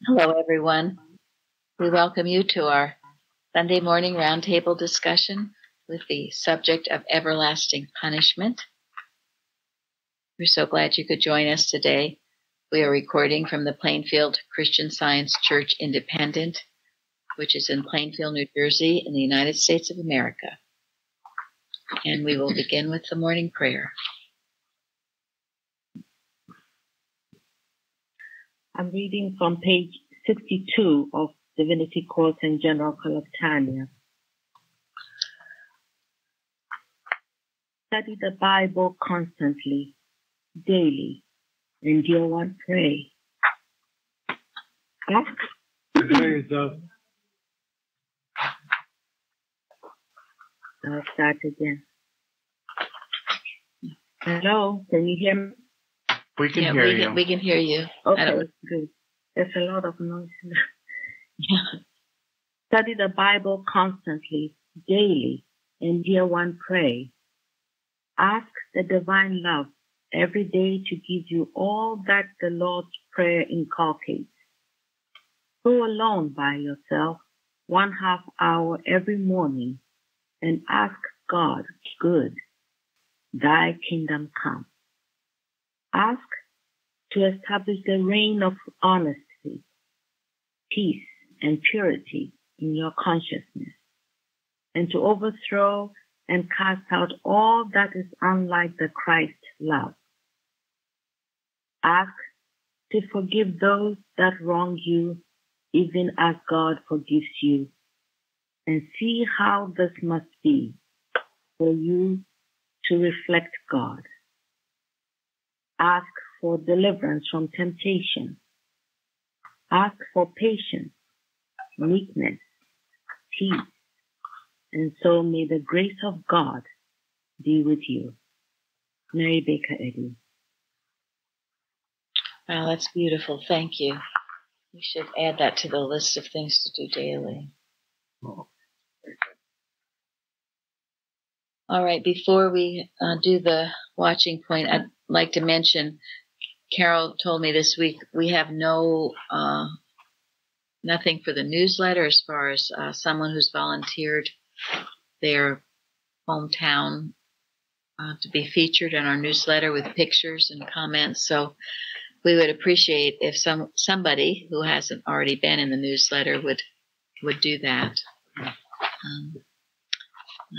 Hello, everyone. We welcome you to our Sunday morning roundtable discussion with the subject of everlasting punishment. We're so glad you could join us today. We are recording from the Plainfield Christian Science Church Independent, which is in Plainfield, New Jersey, in the United States of America. And we will begin with the morning prayer. I'm reading from page 62 of Divinity Course and General Collectania. Study the Bible constantly, daily, and dear one, pray. Yes? I'll start again. Hello, can you hear me? We can hear you. We can hear you. Okay, good. There's a lot of noise. Study the Bible constantly, daily, and dear one, pray. Ask the divine love every day to give you all that the Lord's Prayer inculcates. Go alone by yourself 1/2 hour every morning and ask God, good, thy kingdom come. Ask to establish the reign of honesty, peace, and purity in your consciousness, and to overthrow and cast out all that is unlike the Christ love. Ask to forgive those that wrong you, even as God forgives you, and see how this must be for you to reflect God. Ask for deliverance from temptation. Ask for patience, meekness, peace, and so may the grace of God be with you. Mary Baker Eddy. Wow, that's beautiful. Thank you. We should add that to the list of things to do daily. All right, before we do the watching point, I'd like to mention, Carol told me this week we have nothing for the newsletter as far as someone who's volunteered their hometown to be featured in our newsletter with pictures and comments. So we would appreciate if somebody who hasn't already been in the newsletter would do that.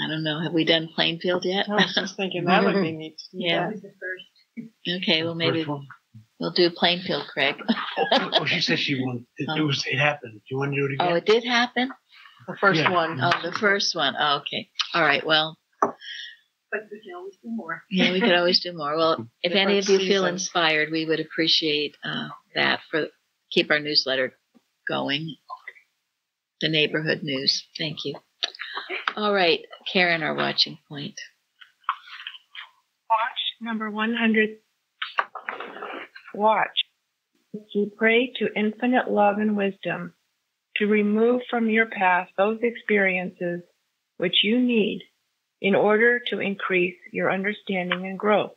I don't know. Have we done Plainfield yet? I was just thinking that would be neat. Yeah. Okay, well, maybe we'll do Plainfield, Craig. Oh, she said she wanted. It happened. Do you want to do it again? Oh, it did happen? The first one. Oh, the first one. Oh, okay. All right, well. But we can always do more. Yeah, we could always do more. Well, if any of you feel inspired, we would appreciate that for keep our newsletter going. The neighborhood news. Thank you. All right, Karen, our watching point. Watch number 100. Watch. You pray to infinite love and wisdom to remove from your past those experiences which you need in order to increase your understanding and growth.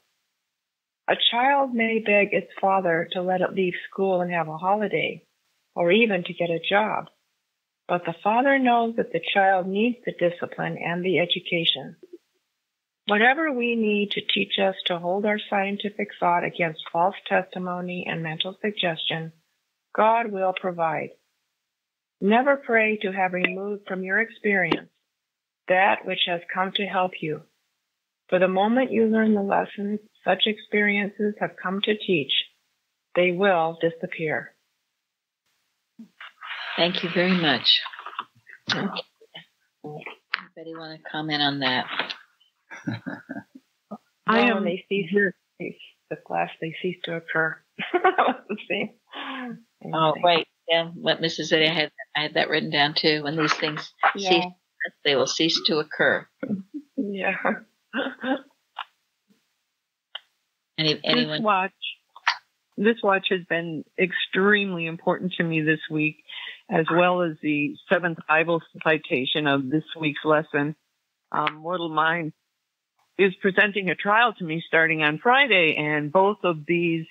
A child may beg its father to let it leave school and have a holiday, or even to get a job. But the father knows that the child needs the discipline and the education. Whatever we need to teach us to hold our scientific thought against false testimony and mental suggestion, God will provide. Never pray to have removed from your experience that which has come to help you. For the moment you learn the lessons such experiences have come to teach, they will disappear. Thank you very much. Anybody want to comment on that? When they cease to occur. That was the same. Oh, right. Yeah, what Mrs. said, I had that written down too. When these things cease, they will cease to occur. Yeah. Anyone? This watch has been extremely important to me this week, as well as the 7th Bible citation of this week's lesson. Mortal Mind is presenting a trial to me starting on Friday, and both of these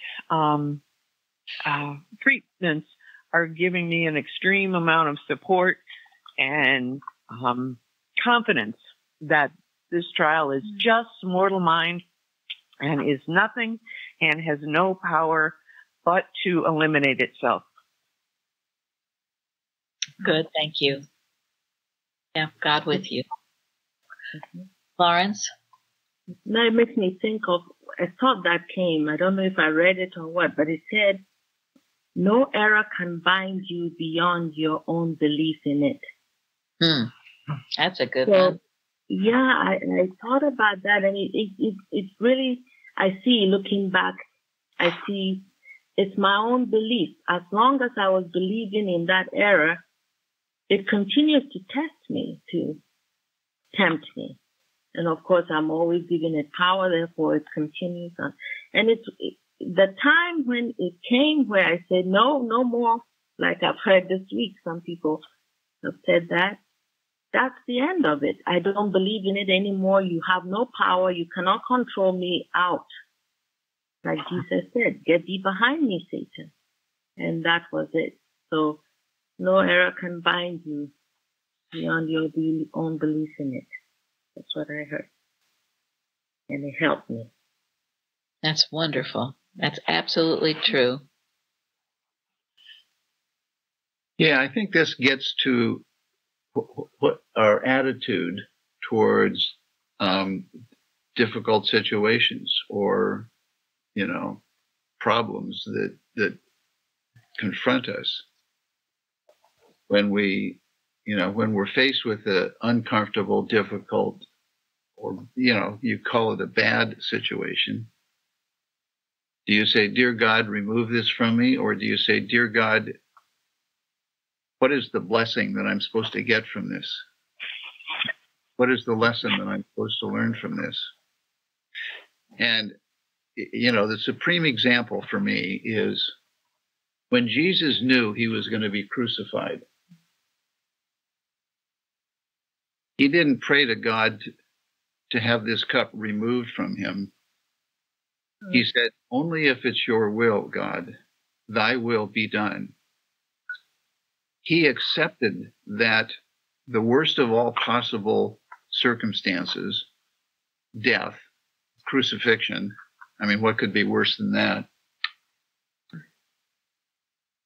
treatments are giving me an extreme amount of support and confidence that this trial is just mortal mind and is nothing and has no power but to eliminate itself. Good, thank you. Yeah, God with you. Florence? Now it makes me think of a thought that came. I don't know if I read it or what, but it said, no error can bind you beyond your own belief in it. That's a good So, one. yeah, I thought about that, and it really, I see, looking back, I see it's my own belief. As long as I was believing in that error, it continues to test me, to tempt me. And of course, I'm always giving it power, therefore it continues on. And it's the time when it came where I said, no more, like I've heard this week, some people have said that. That's the end of it. I don't believe in it anymore. You have no power. You cannot control me out. Like Jesus said, get thee behind me, Satan. And that was it. So no error can bind you beyond your own belief in it. That's what I heard. And it helped me. That's wonderful. That's absolutely true. Yeah, I think this gets to what our attitude towards difficult situations or, problems that confront us when when we're faced with an uncomfortable, difficult, or, you call it a bad situation. Do you say, dear God, remove this from me? Or do you say, dear God, what is the blessing that I'm supposed to get from this? What is the lesson that I'm supposed to learn from this? And, the supreme example for me is when Jesus knew he was going to be crucified. He didn't pray to God to have this cup removed from him. He said, only if it's your will, God, thy will be done. He accepted that the worst of all possible circumstances, death, crucifixion. I mean, what could be worse than that?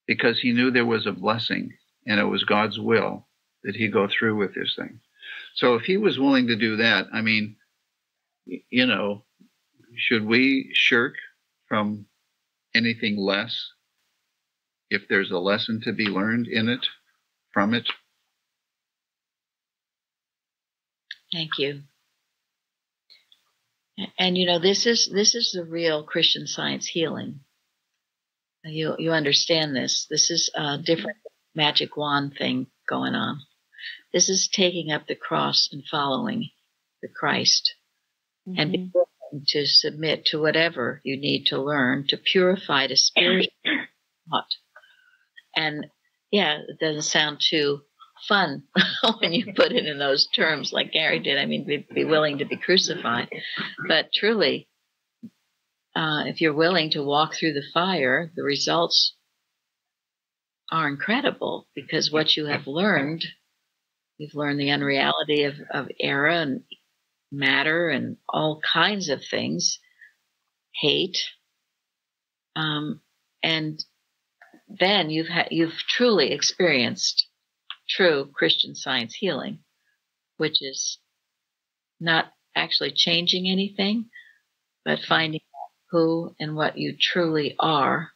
Because he knew there was a blessing and it was God's will that he go through with this thing. So if he was willing to do that, I mean, should we shirk from anything less if there's a lesson to be learned in it, from it? Thank you. And this is the real Christian Science healing. You understand this. This is a different magic wand thing going on. This is taking up the cross and following the Christ, and be willing to submit to whatever you need to learn to purify the spiritual thought. And yeah, it doesn't sound too fun when you put it in those terms like Gary did. I mean, be willing to be crucified. But truly, if you're willing to walk through the fire, the results are incredible, because what you have learned, you've learned the unreality of error and matter and all kinds of things, hate, and then you've truly experienced true Christian Science healing, which is not actually changing anything, but finding out who and what you truly are.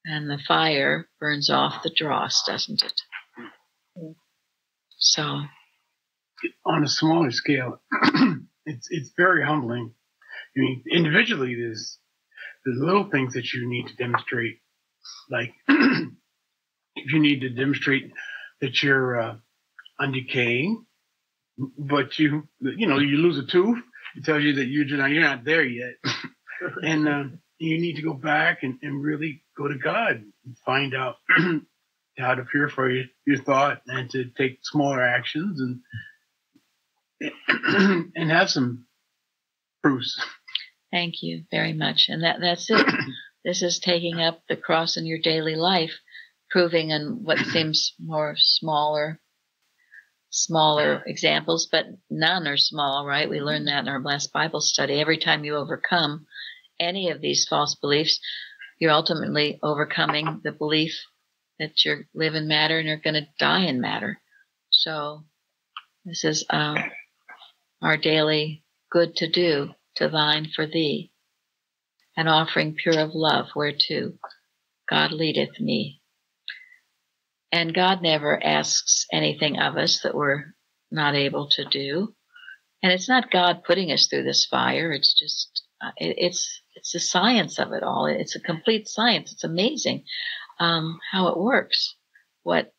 And the fire burns off the dross, doesn't it? So, on a smaller scale, it's very humbling. I mean, individually, there's little things that you need to demonstrate, like if you need to demonstrate that you're undecaying, but you lose a tooth, it tells you that you're not there yet, and you need to go back and really go to God and find out how to purify your thought and to take smaller actions and have some proofs. thank you very much. And that's it. This is taking up the cross in your daily life, proving in what seems more smaller examples, but none are small, right? We learned that in our last Bible study. Every time you overcome any of these false beliefs, you're ultimately overcoming the belief that you live in matter and you're going to die in matter. So this is our daily good to do, to thine for thee, an offering pure of love, whereto God leadeth me. And God never asks anything of us that we're not able to do. And it's not God putting us through this fire. It's just, it's the science of it all. It's a complete science. It's amazing how it works. What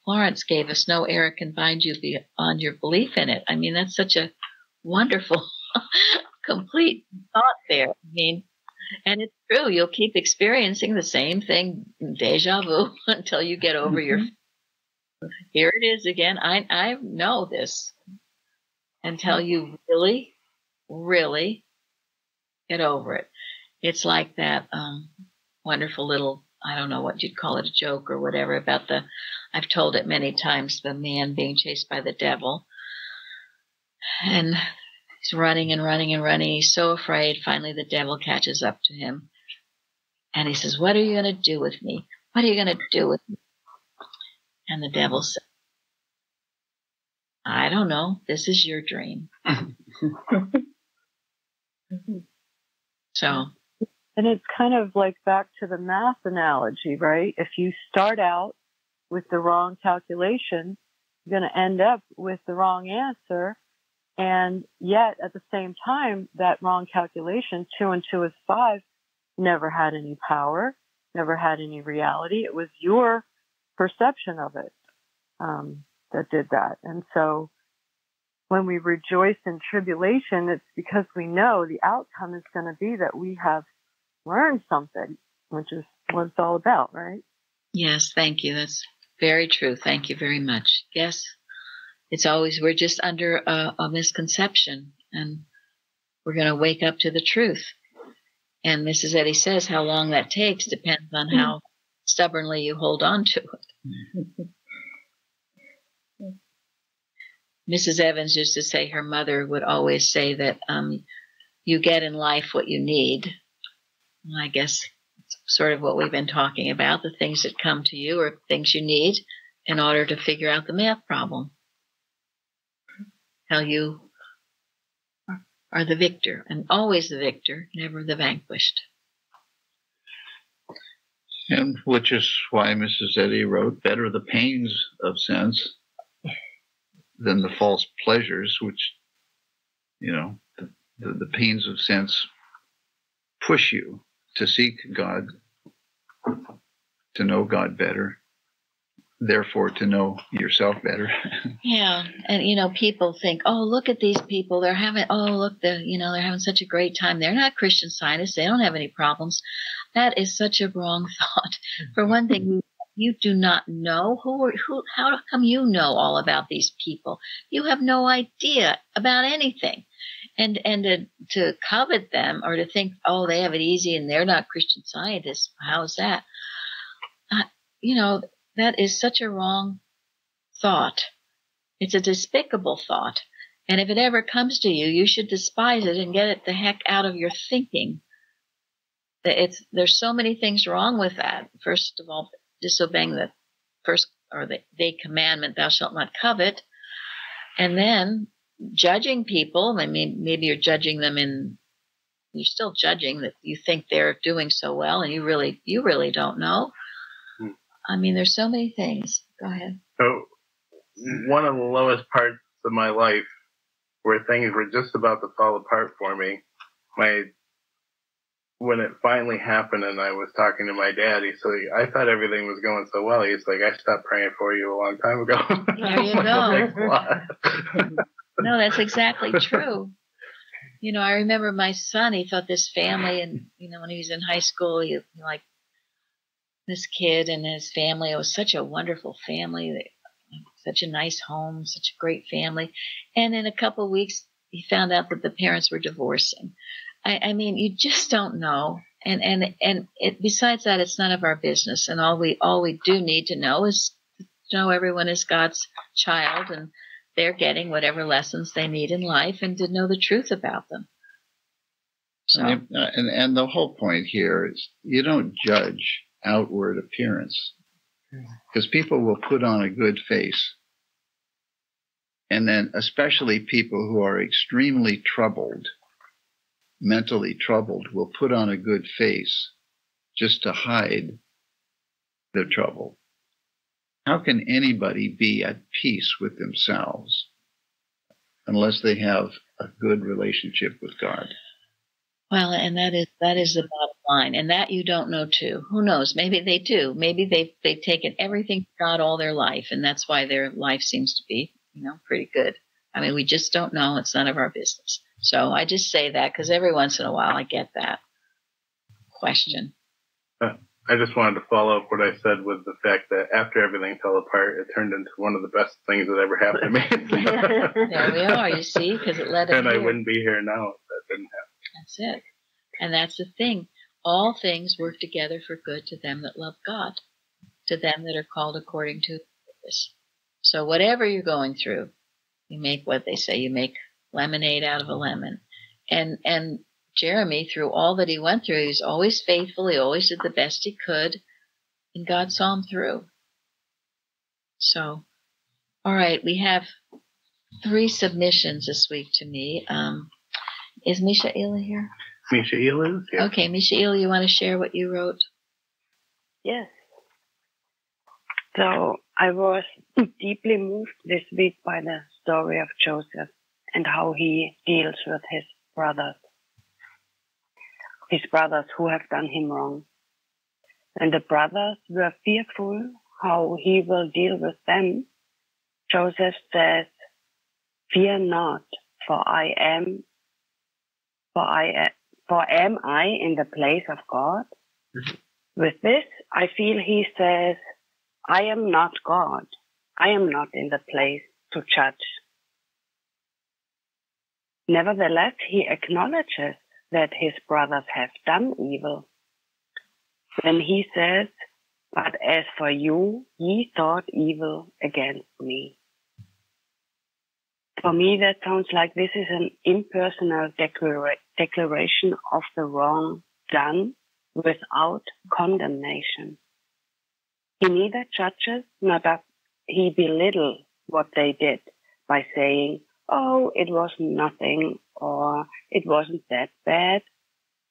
Florence gave us, no error can bind you beyond your belief in it. I mean, that's such a wonderful, complete thought there. I mean, and it's true. You'll keep experiencing the same thing, deja vu, until you get over your. Here it is again. I know this. Until you really, really get over it. It's like that wonderful little, I don't know what you'd call it, a joke or whatever about I've told it many times, the man being chased by the devil. And he's running and running and running. He's so afraid. Finally, the devil catches up to him. And he says, what are you going to do with me? What are you going to do with me? And the devil said, I don't know. This is your dream. So. And it's kind of like back to the math analogy, right? If you start out with the wrong calculation, you're going to end up with the wrong answer. And yet, at the same time, that wrong calculation, 2 and 2 is 5, never had any power, never had any reality. It was your perception of it that did that. And so when we rejoice in tribulation, it's because we know the outcome is going to be that we have learned something, which is what it's all about, right? Yes, thank you. That's very true. Thank you very much. Yes. It's always, we're just under a misconception, and we're going to wake up to the truth. And Mrs. Eddy says how long that takes depends on how stubbornly you hold on to it. Mrs. Evans used to say her mother would always say that you get in life what you need. And I guess it's sort of what we've been talking about. The things that come to you are things you need in order to figure out the math problem. How you are the victor, and always the victor, never the vanquished. And which is why Mrs. Eddy wrote, better the pains of sense than the false pleasures, which, the pains of sense push you to seek God, to know God better, therefore to know yourself better. Yeah. And, people think, oh, look at these people. They're having such a great time. They're not Christian Scientists. They don't have any problems. That is such a wrong thought. For one thing, you do not know how come you know all about these people? You have no idea about anything. And to covet them or to think, oh, they have it easy and they're not Christian Scientists. How's that? That is such a wrong thought. It's a despicable thought. And if it ever comes to you, you should despise it and get it the heck out of your thinking. There's so many things wrong with that. First of all, disobeying the first or the commandment, thou shalt not covet. And then judging people. I mean, maybe you're judging them you're still judging that you think they're doing so well and you really don't know. I mean, there's so many things. Go ahead. So one of the lowest parts of my life where things were just about to fall apart for me, when it finally happened and I was talking to my dad, he said, I thought everything was going so well. He's like, I stopped praying for you a long time ago. There you go. No, that's exactly true. I remember my son, he thought this family, and, when he was in high school, he liked this kid and his family. It was such a wonderful family, such a nice home, such a great family. And in a couple of weeks, he found out that the parents were divorcing. I mean, you just don't know. Besides that, it's none of our business. And all we do need to know is to know everyone is God's child, and they're getting whatever lessons they need in life, and to know the truth about them. So, I mean, and the whole point here is you don't judge outward appearance, because people will put on a good face. And then especially people who are extremely troubled, mentally troubled, will put on a good face just to hide their trouble. How can anybody be at peace with themselves unless they have a good relationship with God? well, and that is the bottom line, and that you don't know too. Who knows? Maybe they do. Maybe they've taken everything from God all their life, and that's why their life seems to be, pretty good. I mean, we just don't know. It's none of our business. So I just say that because every once in a while I get that question. I just wanted to follow up what I said with the fact that after everything fell apart, it turned into one of the best things that ever happened to me. There we are, you see, because it led us And I here. wouldn't be here now if that didn't happen. That's it. And that's the thing. All things work together for good to them that love God, to them that are called according to His purpose. So whatever you're going through, you make what they say, you make lemonade out of a lemon. And Jeremy, through all that he went through, he was always faithful. He always did the best he could, and God saw him through. So, all right, we have 3 submissions this week to me. Is Mishaela here? Mishaela is here. Okay, Mishaela, you want to share what you wrote? Yes. So I was deeply moved this week by the story of Joseph and how he deals with his brothers who have done him wrong. And the brothers were fearful how he will deal with them. Joseph says, "Fear not, for am I in the place of God?" Mm-hmm. With this, I feel he says, I am not God. I am not in the place to judge. Nevertheless, he acknowledges that his brothers have done evil. Then he says, "But as for you, ye thought evil against me." For me, that sounds like this is an impersonal declaration of the wrong done without condemnation. He neither judges nor does he belittle what they did by saying, "Oh, it was nothing," or "it wasn't that bad."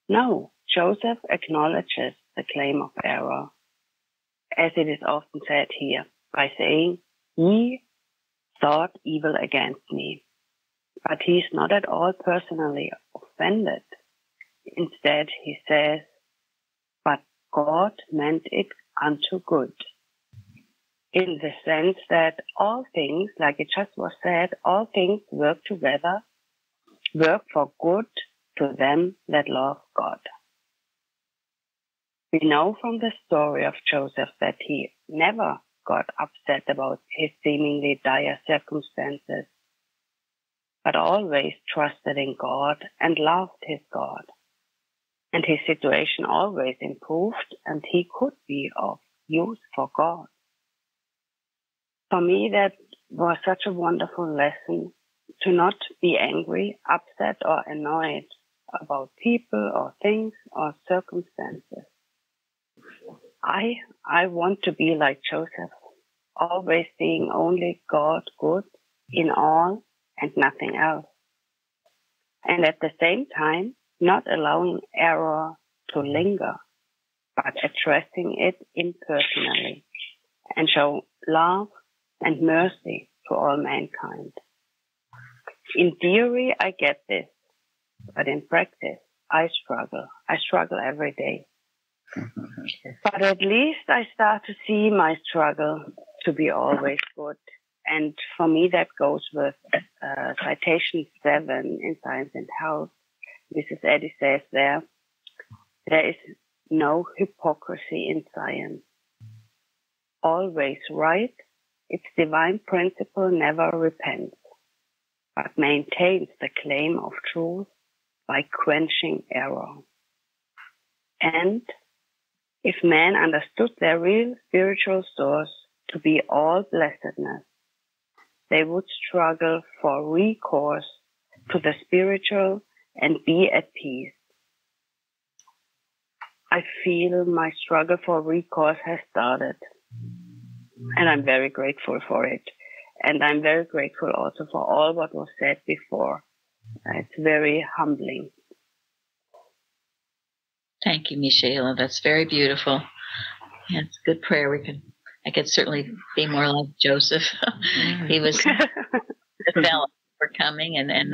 No, Joseph acknowledges the claim of error, as it is often said here, by saying, "Ye thought evil against me." But he is not at all personally offended. Instead, he says, "But God meant it unto good." In the sense that all things, like it just was said, all things work together, work for good to them that love God. We know from the story of Joseph that he never got upset about his seemingly dire circumstances, but always trusted in God and loved his God. And his situation always improved, and he could be of use for God. For me, that was such a wonderful lesson to not be angry, upset, or annoyed about people or things or circumstances. I want to be like Joseph, always seeing only God good in all and nothing else. And at the same time, not allowing error to linger, but addressing it impersonally and show love and mercy to all mankind. In theory, I get this, but in practice, I struggle. I struggle every day. But at least I start to see my struggle to be always good. And for me, that goes with citation 7 in Science and Health. Mrs. Eddy says there is no hypocrisy in science. Always right, its divine principle never repents, but maintains the claim of truth by quenching error. And if men understood their real spiritual source to be all blessedness, they would struggle for recourse to the spiritual and be at peace. I feel my struggle for recourse has started, and I'm very grateful for it. And I'm very grateful also for all what was said before. It's very humbling. Thank you, Michaela. That's very beautiful. Yeah, it's a good prayer. I could certainly be more like Joseph. He was developed for coming and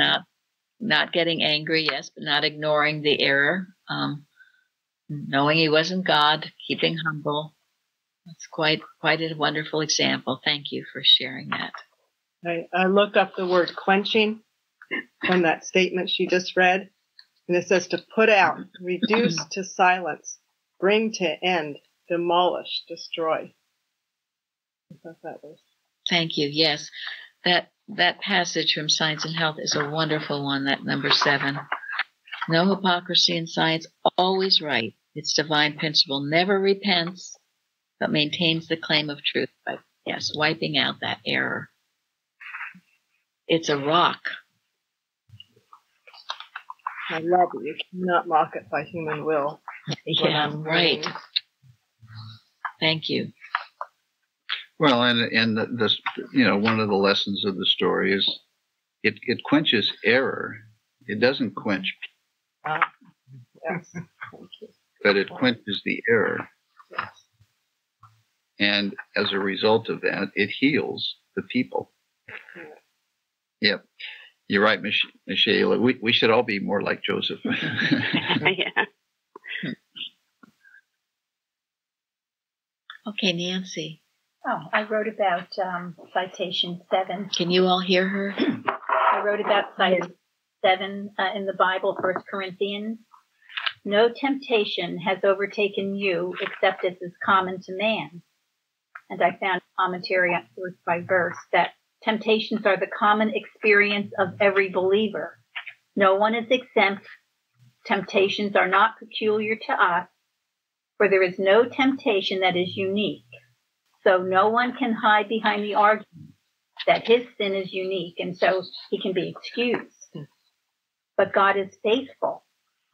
not getting angry, yes, but not ignoring the error. Knowing he wasn't God, keeping humble. That's quite a wonderful example. Thank you for sharing that. I looked up the word quenching from that statement she just read, and it says to put out, reduce to silence, bring to end, demolish, destroy. I thought that was. Thank you. Yes, that passage from Science and Health is a wonderful one. That number 7. No hypocrisy in science, always right. Its divine principle never repents, but maintains the claim of truth. But yes, wiping out that error. It's a rock. I love it. You cannot mock it by human will. Yeah, right. Thank you. Well, and this, one of the lessons of the story is it quenches error. It doesn't quench, Yes. Thank you. but it quenches the error. Yes. And as a result of that, it heals the people. Yep. You're right, Michaela. We should all be more like Joseph. Yeah. Okay, Nancy. Oh, I wrote about citation 7. Can you all hear her? I wrote about citation 7 in the Bible, 1 Corinthians. No temptation has overtaken you except as is common to man. And I found a commentary verse by verse that temptations are the common experience of every believer. No one is exempt. Temptations are not peculiar to us, for there is no temptation that is unique. So no one can hide behind the argument that his sin is unique, and so he can be excused. But God is faithful,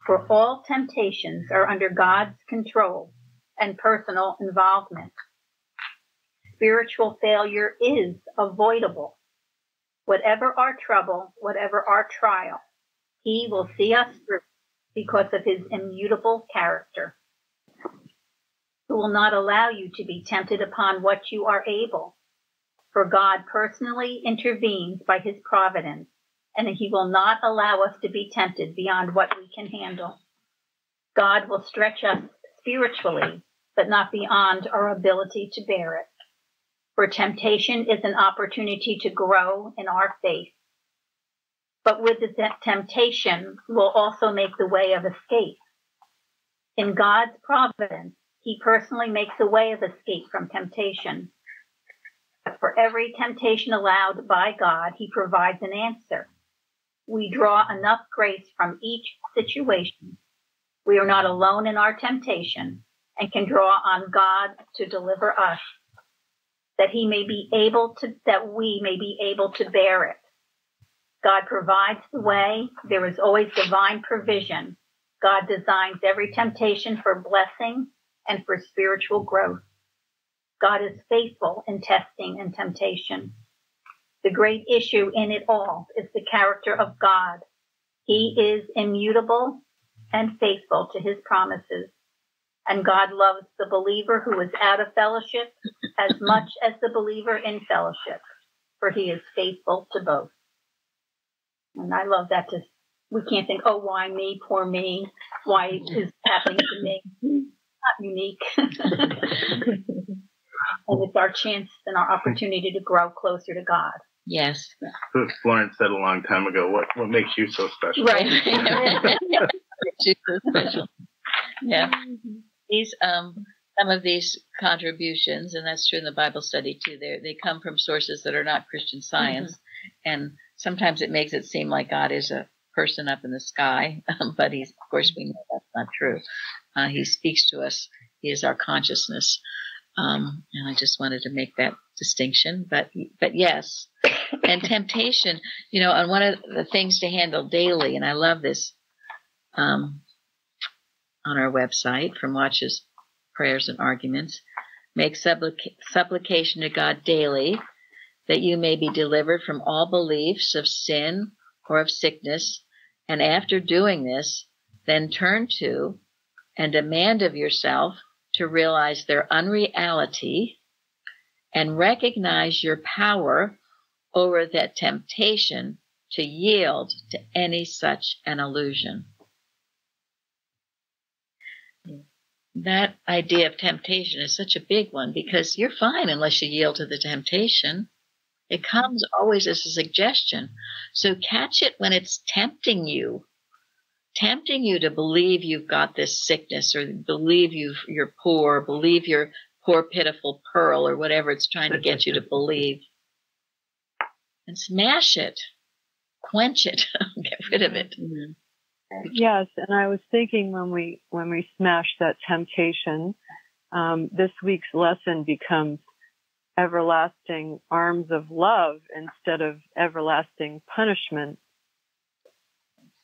for all temptations are under God's control and personal involvement. Spiritual failure is avoidable. Whatever our trouble, whatever our trial, he will see us through because of his immutable character. He will not allow you to be tempted upon what you are able, for God personally intervenes by his providence, and he will not allow us to be tempted beyond what we can handle. God will stretch us spiritually, but not beyond our ability to bear it. For temptation is an opportunity to grow in our faith. But with the temptation will also make the way of escape. In God's providence, he personally makes a way of escape from temptation. For every temptation allowed by God, he provides an answer. We draw enough grace from each situation. We are not alone in our temptation and can draw on God to deliver us, that we may be able to bear it. God provides the way. There is always divine provision. God designs every temptation for blessing and for spiritual growth. God is faithful in testing and temptation. The great issue in it all is the character of God. He is immutable and faithful to his promises. And God loves the believer who is out of fellowship as much as the believer in fellowship, for he is faithful to both. And I love that. We can't think, oh, why me, poor me? Why is this happening to me? Not unique. And it's our chance and our opportunity to grow closer to God. Yes. So Florence said a long time ago, what makes you so special? Right. She's so special. Yeah. These some of these contributions, and that's true in the Bible study too, they come from sources that are not Christian Science. And sometimes it makes it seem like God is a person up in the sky, but of course we know that's not true. He speaks to us. He is our consciousness. And I just wanted to make that distinction. But yes, and temptation, and one of the things to handle daily, and I love this on our website from Watches, Prayers, and Arguments, make supplication to God daily that you may be delivered from all beliefs of sin or of sickness. And after doing this, then turn to and demand of yourself to realize their unreality and recognize your power over that temptation to yield to any such an illusion. That idea of temptation is such a big one because you're fine unless you yield to the temptation. It comes always as a suggestion. So catch it when it's tempting you to believe you've got this sickness, or believe you're poor, believe you're poor, pitiful pearl, or whatever it's trying to get you to believe. And smash it, quench it, get rid of it. Yes, and I was thinking when we smash that temptation, this week's lesson becomes everlasting arms of love instead of everlasting punishment.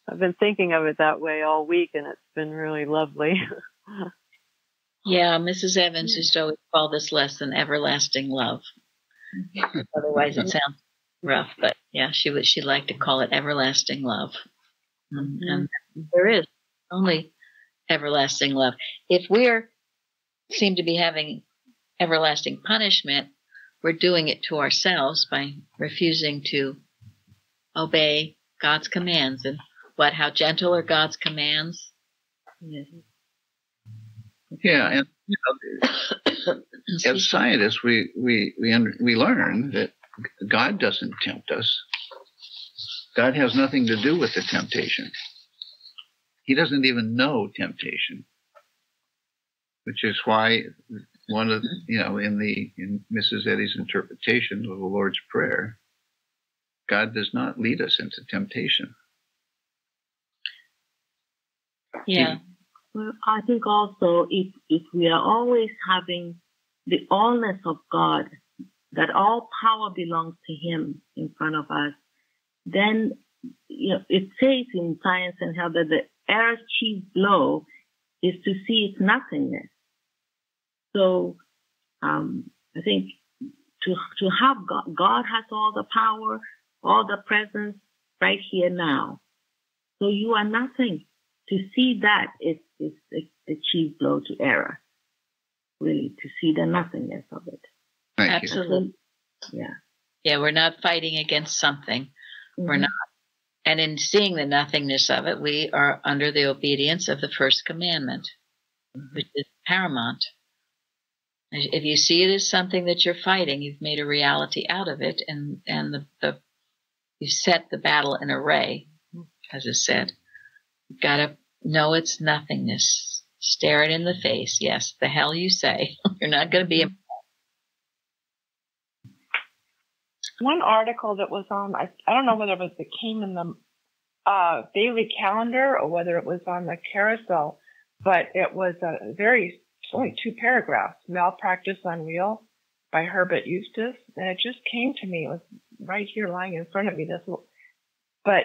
I've been thinking of it that way all week, and it's been really lovely. Yeah, Mrs. Evans used to always call this lesson everlasting love. Otherwise, it sounds rough, but yeah, she liked to call it everlasting love. And there is only everlasting love. If seem to be having everlasting punishment, we're doing it to ourselves by refusing to obey God's commands. And how gentle are God's commands? Yeah, and as scientists, we learn that God doesn't tempt us. God has nothing to do with the temptation. He doesn't even know temptation, which is why one of in Mrs. Eddy's interpretation of the Lord's Prayer, God does not lead us into temptation. Yeah. Well, I think also if we are always having the allness of God, that all power belongs to Him in front of us, then it says in Science and Health that the error's chief blow is to see its nothingness. So I think to have God has all the power, all the presence right here now. So you are nothing. To see that is the chief blow to error. Really, to see the nothingness of it. Thank Absolutely. You. Yeah, we're not fighting against something. We're not. And in seeing the nothingness of it, we are under the obedience of the first commandment, which is paramount. If you see it as something that you're fighting, you've made a reality out of it, and you set the battle in array, as is said. You've got to know its nothingness. Stare it in the face. Yes, the hell you say. You're not going to be. One article that was on, I don't know whether it came in the daily calendar or whether it was on the carousel, but it was only 2 paragraphs, Malpractice Unreal by Herbert Eustace, and it just came to me. It was right here lying in front of me. But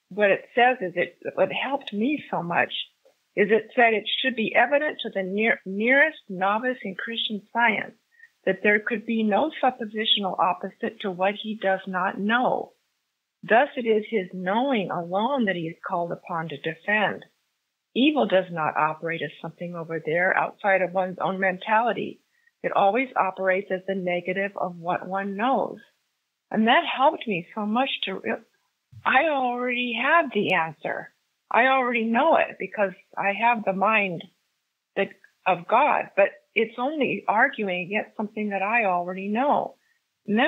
what it says is what helped me so much is it said it should be evident to the nearest novice in Christian Science that there could be no suppositional opposite to what he does not know. Thus it is his knowing alone that he is called upon to defend. Evil does not operate as something over there outside of one's own mentality. It always operates as the negative of what one knows. And that helped me so much I already have the answer. I already know it because I have the mind of God, but it's only arguing against something that I already know. And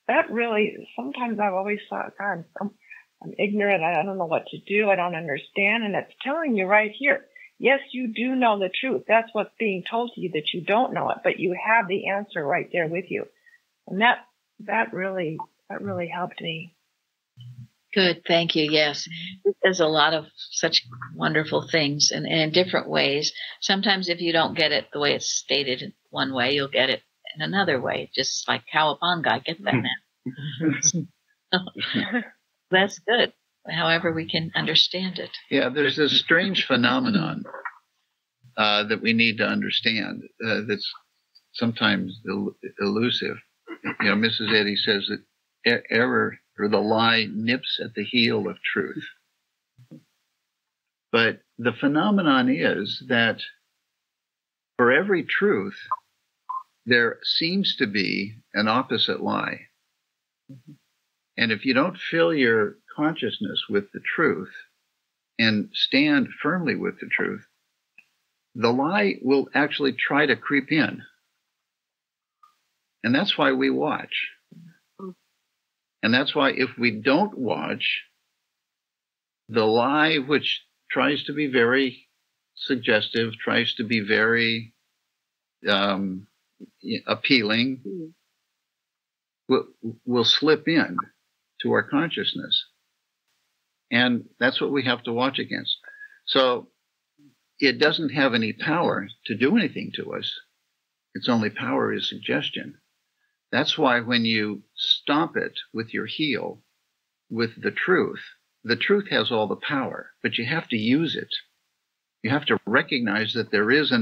that really, sometimes I've always thought, God, I'm ignorant. I don't know what to do. I don't understand. And it's telling you right here, yes, you do know the truth. That's what's being told to you, that you don't know it, but you have the answer right there with you. And that really helped me. Good, thank you. Yes, there's a lot of such wonderful things, and in different ways. Sometimes, if you don't get it the way it's stated in one way, you'll get it in another way. Just like Cowabunga, get that now. That's good. However, we can understand it. Yeah, there's this strange phenomenon that we need to understand that's sometimes elusive. You know, Mrs. Eddy says that error or the lie nips at the heel of truth. But the phenomenon is that for every truth, there seems to be an opposite lie. And if you don't fill your consciousness with the truth and stand firmly with the truth, the lie will actually try to creep in. And that's why we watch. And that's why if we don't watch, the lie, which tries to be very suggestive, tries to be very appealing, will slip in to our consciousness. And that's what we have to watch against. So it doesn't have any power to do anything to us. Its only power is suggestion. That's why when you stomp it with your heel, with the truth has all the power, but you have to use it. You have to recognize that there is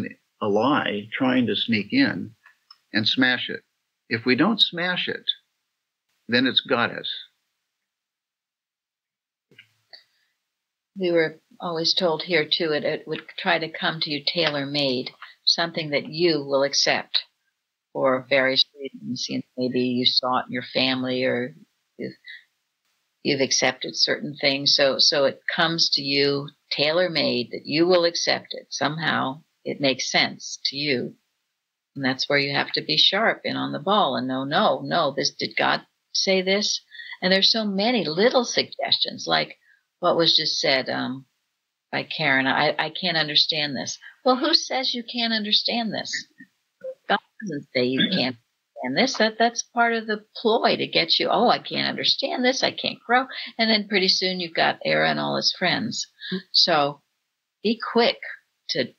a lie trying to sneak in and smash it. If we don't smash it, then it's got us. We were always told here, too, it would try to come to you tailor-made, something that you will accept for various reasons. You know, maybe you saw it in your family, or you've accepted certain things. So it comes to you tailor-made that you will accept it. Somehow it makes sense to you. And that's where you have to be sharp and on the ball and no, did God say this? And there's so many little suggestions, like what was just said by Karen. I can't understand this. Well, who says you can't understand this? God doesn't say you can't understand this. That's part of the ploy to get you, I can't understand this, I can't grow. And then pretty soon you've got Era and all his friends. So be quick to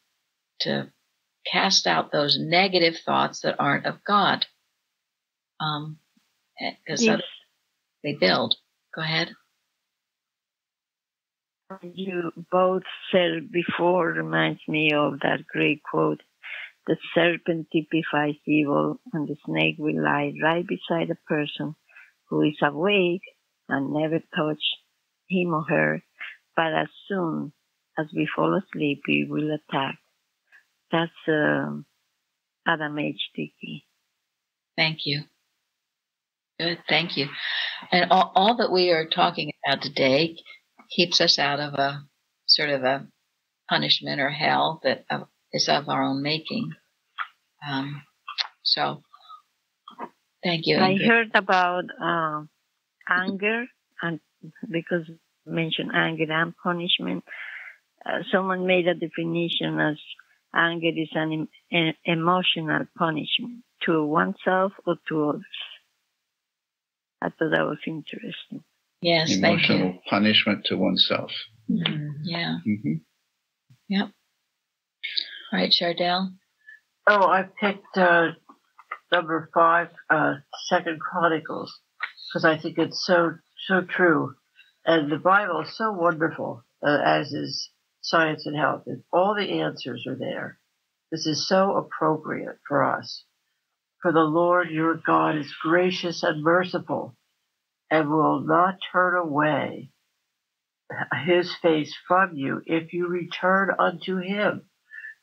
cast out those negative thoughts that aren't of God. Because Yes. they build. Go ahead. You both said before reminds me of that great quote, "The serpent typifies evil, and the snake will lie right beside a person who is awake and never touch him or her, but as soon as we fall asleep, we will attack." That's Adam H. Dickey. Thank you. Good, thank you. And all that we are talking about today keeps us out of a sort of a punishment or hell that is of our own making. So, thank you. I heard about anger, and because you mentioned anger and punishment, someone made a definition as anger is an emotional punishment to oneself or to others. I thought that was interesting. Yes, Emotional thank you. punishment to oneself. Mm-hmm. Yeah. Mm-hmm. Yep. All right, Chardell. Oh, I picked number 5, 2 Chronicles, because I think it's so true. And the Bible is so wonderful, as is Science and Health. And all the answers are there. This is so appropriate for us. For the Lord your God is gracious and merciful, and will not turn away his face from you if you return unto him.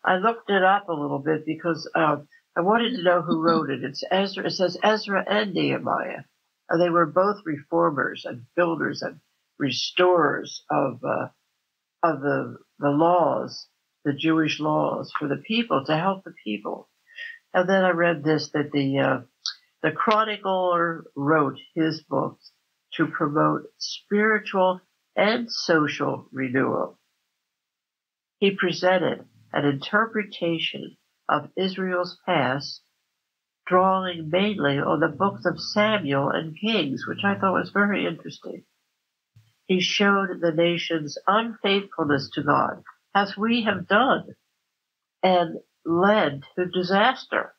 I looked it up a little bit because I wanted to know who wrote it. It's Ezra. It says Ezra and Nehemiah. And they were both reformers and builders and restorers of the laws, the Jewish laws for the people, to help the people. And then I read this, that the chronicler wrote his books to promote spiritual and social renewal. He presented an interpretation of Israel's past, drawing mainly on the books of Samuel and Kings, which I thought was very interesting. he showed the nation's unfaithfulness to God, as we have done, and led to disaster,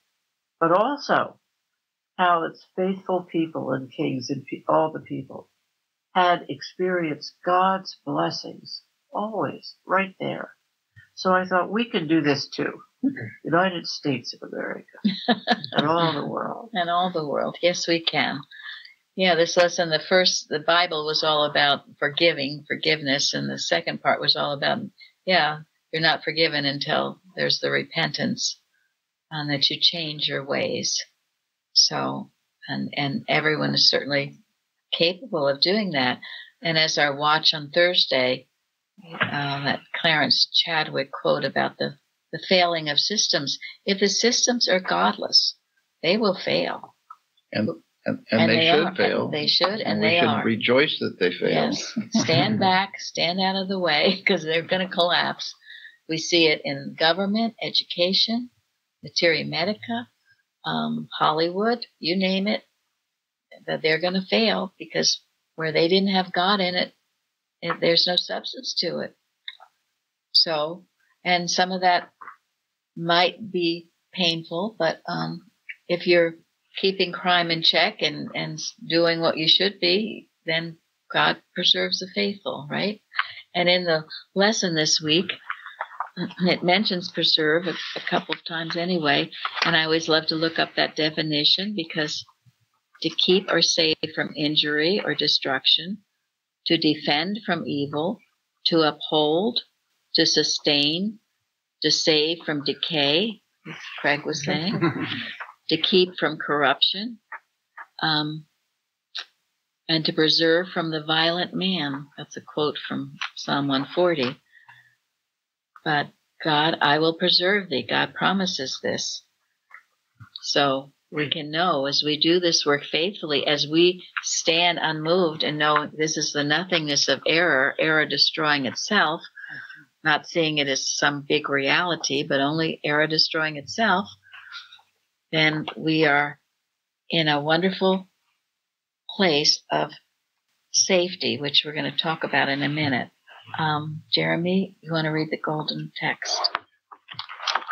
but also how its faithful people and kings and all the people had experienced God's blessings always right there. So I thought we can do this too. United States of America and all the world. And all the world. Yes, we can. Yeah, this lesson, the Bible was all about forgiveness, and the second part was all about, you're not forgiven until there's the repentance and that you change your ways. So, and everyone is certainly capable of doing that. And as our watch on Thursday, that Clarence Chadwick quote about the failing of systems. If the systems are godless, they will fail. And they should fail. They should, and we they should are. Rejoice that they fail. Yes. Stand back, stand out of the way, because they're going to collapse. We see it in government, education, materia medica, Hollywood, you name it, that they're going to fail because where they didn't have God in it, there's no substance to it. So, and some of that might be painful, but if you're keeping crime in check and doing what you should be, then God preserves the faithful, right? And in the lesson this week, it mentions preserve a couple of times anyway, and I always love to look up that definition, because to keep or save from injury or destruction, to defend from evil, to uphold, to sustain, to save from decay, as Craig was saying, to keep from corruption, and to preserve from the violent man. That's a quote from Psalm 140. But God, I will preserve thee. God promises this. So we can know as we do this work faithfully, as we stand unmoved and know this is the nothingness of error destroying itself, not seeing it as some big reality, but only error destroying itself, then we are in a wonderful place of safety, which we're going to talk about in a minute. Jeremy, you want to read the golden text?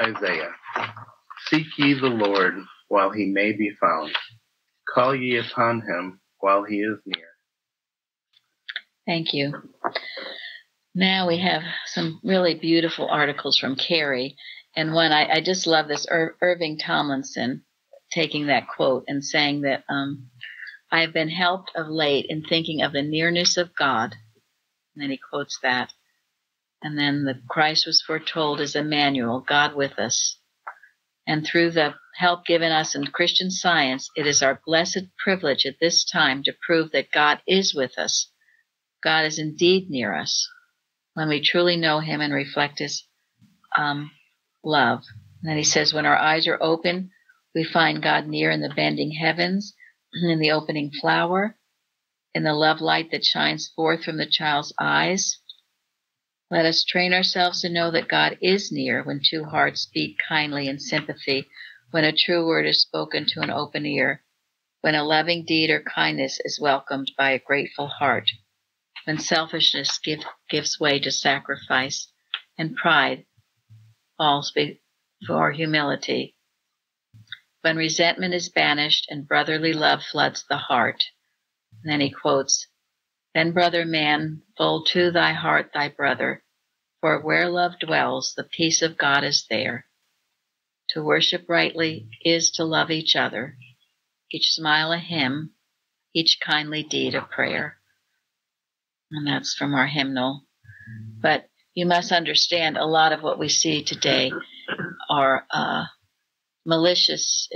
Isaiah. Seek ye the Lord while he may be found. Call ye upon him while he is near. Thank you. Now we have some really beautiful articles from Carrie. And one, I just love this, Irving Tomlinson taking that quote and saying that I have been helped of late in thinking of the nearness of God. And then he quotes that. And then the Christ was foretold as Emmanuel, God with us. And through the help given us in Christian Science, it is our blessed privilege at this time to prove that God is with us. God is indeed near us when we truly know him and reflect his love. And then he says, when our eyes are open, we find God near in the bending heavens, in the opening flower, in the love light that shines forth from the child's eyes. Let us train ourselves to know that God is near when two hearts beat kindly in sympathy, when a true word is spoken to an open ear, when a loving deed or kindness is welcomed by a grateful heart, when selfishness gives way to sacrifice, and pride falls before humility, when resentment is banished and brotherly love floods the heart. And then he quotes, then, brother man, fold to thy heart thy brother, for where love dwells, the peace of God is there. To worship rightly is to love each other, each smile a hymn, each kindly deed a prayer. And that's from our hymnal. But you must understand a lot of what we see today are malicious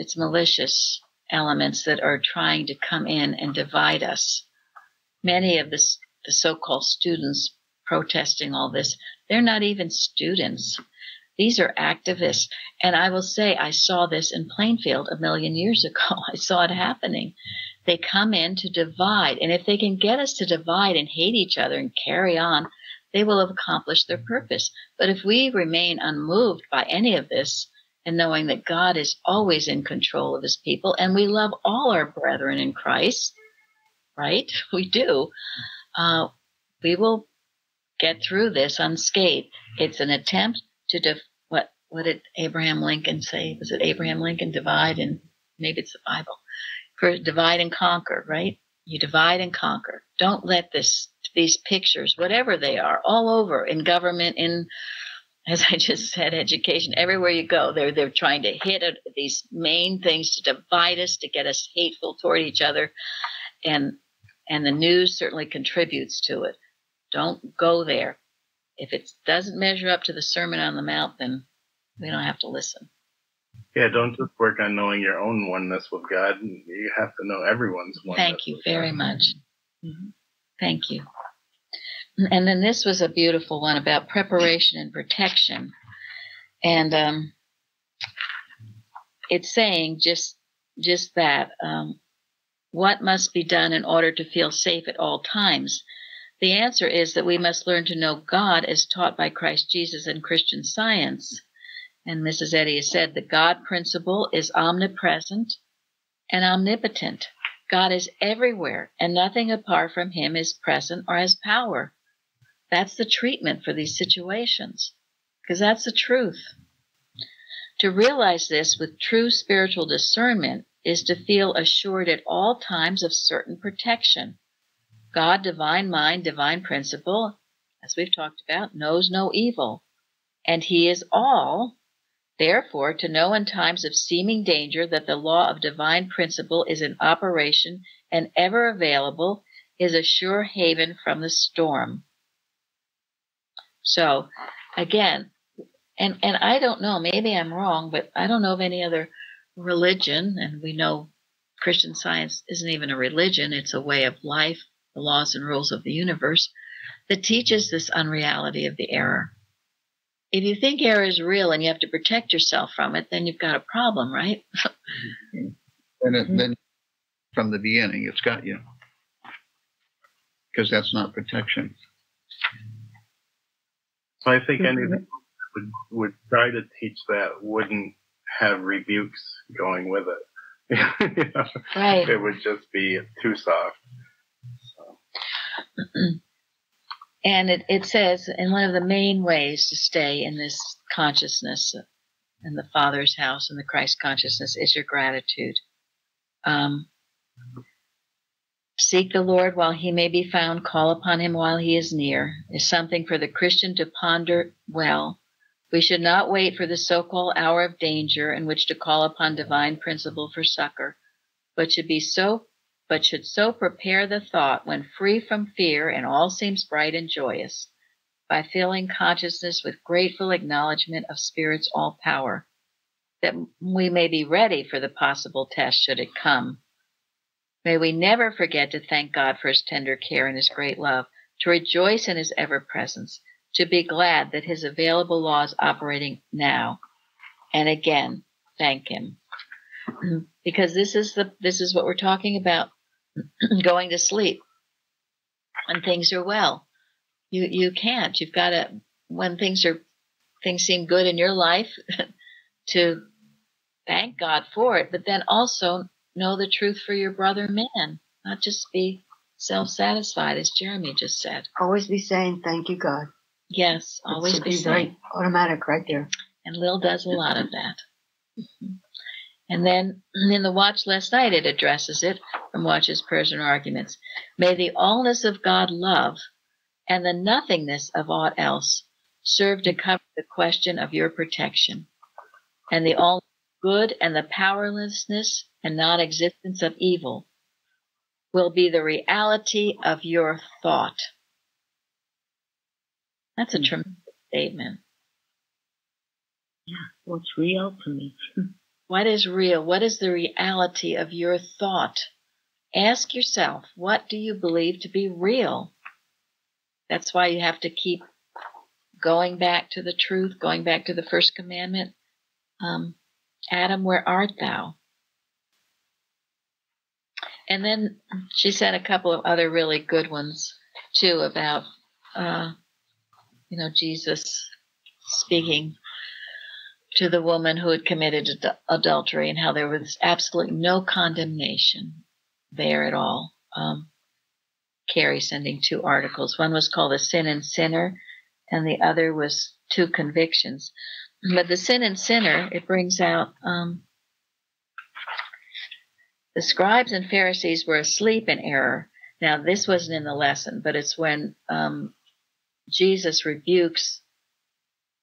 elements that are trying to come in and divide us. Many of the so-called students protesting all this, they're not even students. These are activists. And I will say, I saw this in Plainfield a million years ago. I saw it happening. They come in to divide. And if they can get us to divide and hate each other and carry on, they will have accomplished their purpose. But if we remain unmoved by any of this, and knowing that God is always in control of his people, and we love all our brethren in Christ, right? We do. we will get through this unscathed. It's an attempt to what did Abraham Lincoln say? Was it Abraham Lincoln? Divide and maybe it's the Bible. For divide and conquer, right? You divide and conquer. Don't let these pictures, whatever they are, all over in government, in, as I just said, education, everywhere you go, they're trying to hit these main things to divide us, to get us hateful toward each other, and the news certainly contributes to it. Don't go there. If it doesn't measure up to the Sermon on the Mount, then we don't have to listen. Yeah, don't just work on knowing your own oneness with God. You have to know everyone's oneness. Thank you very much. Mm-hmm. Thank you. And then this was a beautiful one about preparation and protection. And it's saying just that. What must be done in order to feel safe at all times? The answer is that we must learn to know God as taught by Christ Jesus and Christian Science. And Mrs. Eddy has said the God principle is omnipresent and omnipotent. God is everywhere, and nothing apart from him is present or has power. That's the treatment for these situations, because that's the truth. To realize this with true spiritual discernment is to feel assured at all times of certain protection. God, divine mind, divine principle, as we've talked about, knows no evil, and he is all. Therefore, to know in times of seeming danger that the law of divine principle is in operation and ever available is a sure haven from the storm. So, again, and I don't know, maybe I'm wrong, but I don't know of any other religion, and we know Christian Science isn't even a religion, it's a way of life, the laws and rules of the universe, that teaches this unreality of the error. If you think error is real and you have to protect yourself from it, then you've got a problem, right? And then from the beginning, it's got you. Because that's not protection. So I think anything would try to teach that wouldn't have rebukes going with it. You know? Right. It would just be too soft. So. And it says, in one of the main ways to stay in this consciousness in the Father's house and the Christ consciousness is your gratitude. Seek the Lord while he may be found, call upon him while he is near, is something for the Christian to ponder well. We should not wait for the so-called hour of danger in which to call upon divine principle for succor, but should so prepare the thought when free from fear and all seems bright and joyous, by filling consciousness with grateful acknowledgement of Spirit's all power, that we may be ready for the possible test should it come. May we never forget to thank God for his tender care and his great love, to rejoice in his ever-presence, to be glad that his available law is operating now, and again, thank him. Because this is what we're talking about, going to sleep when things are well. You can't. You've got to, when things seem good in your life, to thank God for it, but then also know the truth for your brother man, not just be self-satisfied, as Jeremy just said. Always be saying, thank you, God. Yes, always be saying. Right, automatic right there. And Lil does a lot of that. And then in the watch last night, it addresses it from Watches, Prayers, and Arguments. May the allness of God love and the nothingness of aught else serve to cover the question of your protection, and the all good and the powerlessness and non-existence of evil will be the reality of your thought. That's a tremendous statement. Yeah, what's real to me? What is real? What is the reality of your thought? Ask yourself, what do you believe to be real? That's why you have to keep going back to the truth, going back to the first commandment. Adam, where art thou? And then she said a couple of other really good ones, too, about, Jesus speaking to the woman who had committed adultery and how there was absolutely no condemnation there at all. Carrie sending 2 articles. One was called The Sin and Sinner, and the other was 2 Convictions. But the Sin and Sinner, it brings out the scribes and Pharisees were asleep in error. Now, this wasn't in the lesson, but it's when Jesus rebukes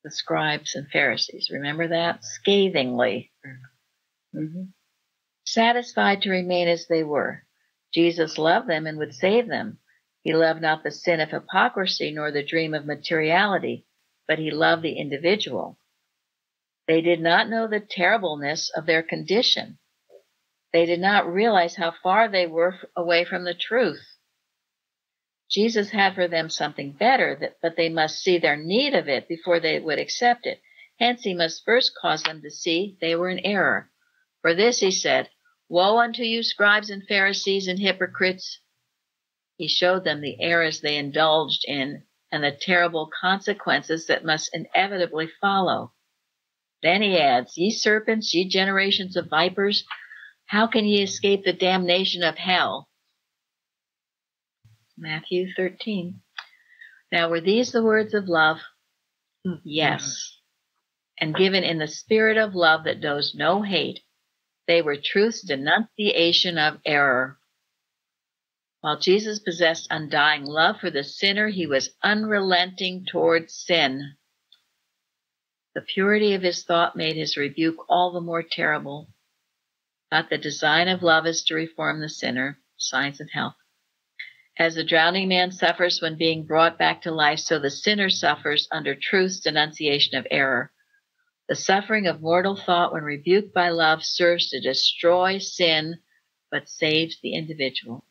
the scribes and Pharisees. Remember that? Scathingly. Mm-hmm. Satisfied to remain as they were. Jesus loved them and would save them. He loved not the sin of hypocrisy nor the dream of materiality, but he loved the individual. They did not know the terribleness of their condition. They did not realize how far they were away from the truth. Jesus had for them something better, but they must see their need of it before they would accept it. Hence, he must first cause them to see they were in error. For this, he said, "Woe unto you, scribes and Pharisees and hypocrites!" He showed them the errors they indulged in and the terrible consequences that must inevitably follow. Then he adds, "Ye serpents, ye generations of vipers, how can ye escape the damnation of hell?" Matthew 13. Now, were these the words of love? Yes. And given in the spirit of love that knows no hate, they were truth's denunciation of error. While Jesus possessed undying love for the sinner, he was unrelenting towards sin. The purity of his thought made his rebuke all the more terrible. But the design of love is to reform the sinner, Science and Health. As the drowning man suffers when being brought back to life, so the sinner suffers under truth's denunciation of error. The suffering of mortal thought when rebuked by love serves to destroy sin, but saves the individual,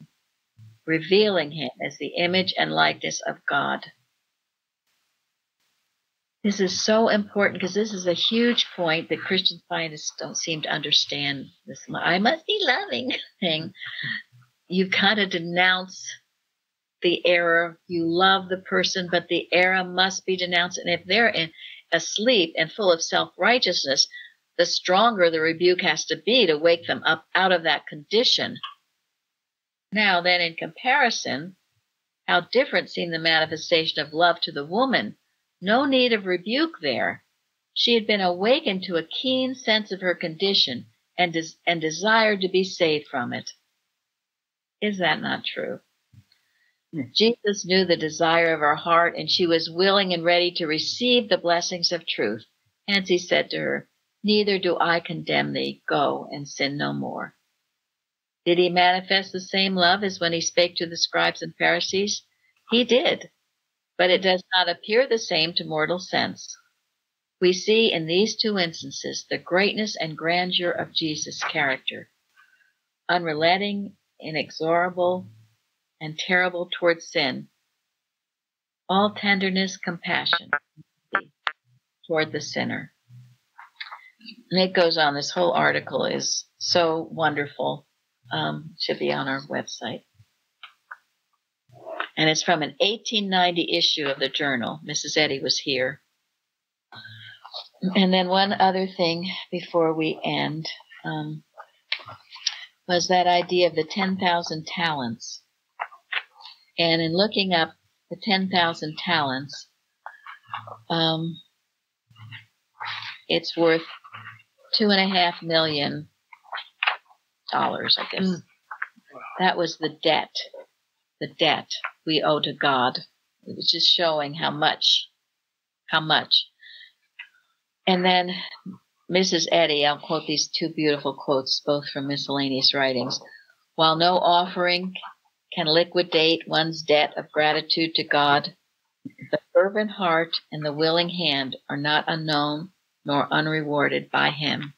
revealing him as the image and likeness of God. This is so important because this is a huge point that Christian Scientists don't seem to understand. This "I must be loving" thing. You've got to denounce the error. You love the person, but the error must be denounced. And if they're asleep and full of self-righteousness, the stronger the rebuke has to be to wake them up out of that condition. Now then, in comparison, how different seemed the manifestation of love to the woman. No need of rebuke there. She had been awakened to a keen sense of her condition and desired to be saved from it. Is that not true? Jesus knew the desire of her heart, and she was willing and ready to receive the blessings of truth. Hence he said to her, "Neither do I condemn thee. Go and sin no more." Did he manifest the same love as when he spake to the scribes and Pharisees? He did, but it does not appear the same to mortal sense. We see in these 2 instances the greatness and grandeur of Jesus' character. Unrelenting, inexorable, and terrible towards sin, all tenderness, compassion toward the sinner. And it goes on. This whole article is so wonderful. Should be on our website. And it's from an 1890 issue of the journal. Mrs. Eddy was here. And then one other thing before we end was that idea of the 10,000 talents. And in looking up the 10,000 talents, it's worth $2.5 million, I guess. That was the debt we owe to God. It was just showing how much. And then Mrs. Eddy, I'll quote these 2 beautiful quotes, both from miscellaneous writings. While no offering can liquidate one's debt of gratitude to God, the fervent heart and the willing hand are not unknown nor unrewarded by him.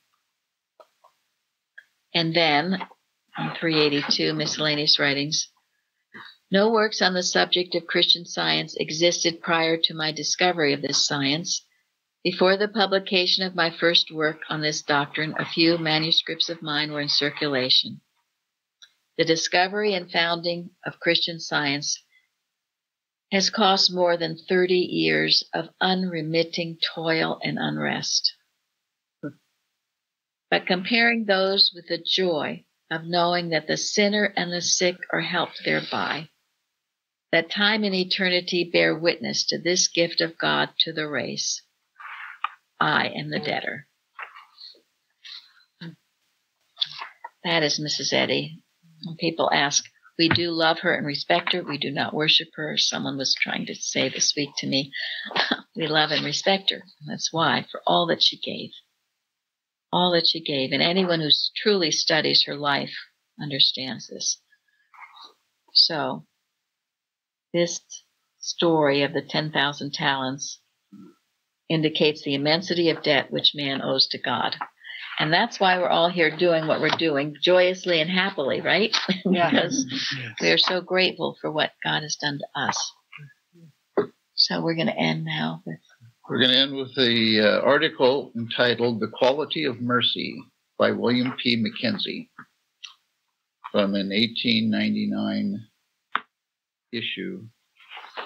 And then, on 382, miscellaneous writings, no works on the subject of Christian Science existed prior to my discovery of this science. Before the publication of my first work on this doctrine, a few manuscripts of mine were in circulation. The discovery and founding of Christian Science has cost more than 30 years of unremitting toil and unrest. But comparing those with the joy of knowing that the sinner and the sick are helped thereby, Let time and eternity bear witness to this gift of God to the race. I am the debtor. That is Mrs. Eddy. When people ask, we do love her and respect her. We do not worship her. Someone was trying to say this week to me, we love and respect her. That's why, for all that she gave. All that she gave. And anyone who truly studies her life understands this. So, this story of the 10,000 talents indicates the immensity of debt which man owes to God. And that's why we're all here doing what we're doing, joyously and happily, right? Yeah. Because we are so grateful for what God has done to us. So we're going to end now with... We're going to end with the article entitled The Quality of Mercy by William P. McKenzie from an 1899 issue.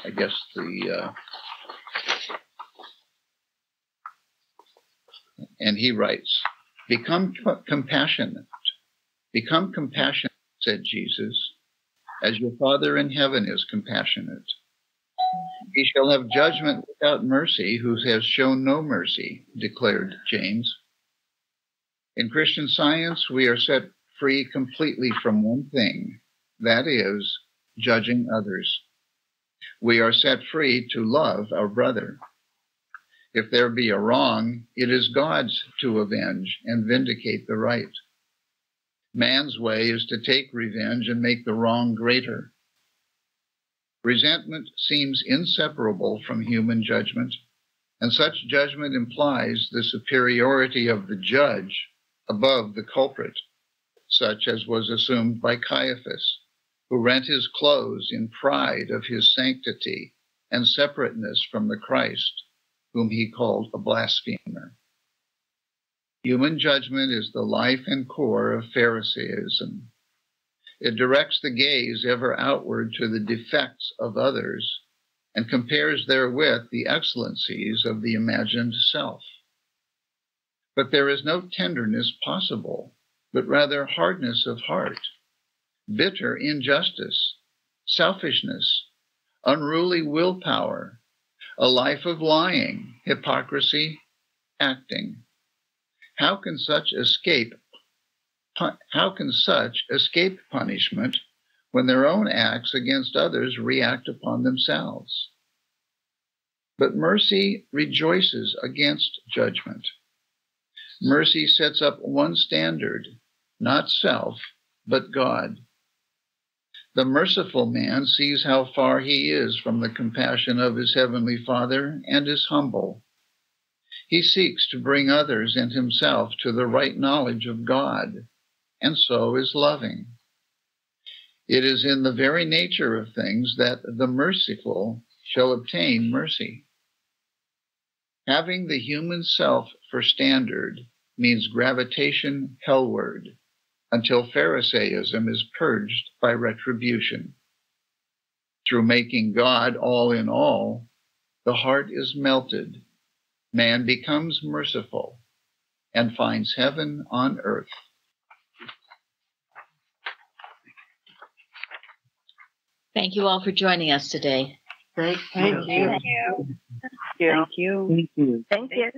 I guess and he writes, Become compassionate, said Jesus, as your Father in heaven is compassionate. He shall have judgment without mercy who has shown no mercy, declared James. In Christian Science, we are set free completely from one thing, that is, judging others. We are set free to love our brother. If there be a wrong, it is God's to avenge and vindicate the right. Man's way is to take revenge and make the wrong greater. Resentment seems inseparable from human judgment, and such judgment implies the superiority of the judge above the culprit, such as was assumed by Caiaphas, who rent his clothes in pride of his sanctity and separateness from the Christ, whom he called a blasphemer. Human judgment is the life and core of Pharisaism. It directs the gaze ever outward to the defects of others and compares therewith the excellencies of the imagined self. But there is no tenderness possible, but rather hardness of heart, bitter injustice, selfishness, unruly willpower, a life of lying, hypocrisy, acting. How can such escape punishment when their own acts against others react upon themselves? But mercy rejoices against judgment. Mercy sets up one standard, not self, but God. The merciful man sees how far he is from the compassion of his heavenly Father and is humble. He seeks to bring others and himself to the right knowledge of God, and so is loving. It is in the very nature of things that the merciful shall obtain mercy. Having the human self for standard means gravitation hellward, until Pharisaism is purged by retribution. Through making God all in all, the heart is melted, man becomes merciful, and finds heaven on earth. Thank you all for joining us today. Thank you. Thank you. Thank you. Thank you. Thank you.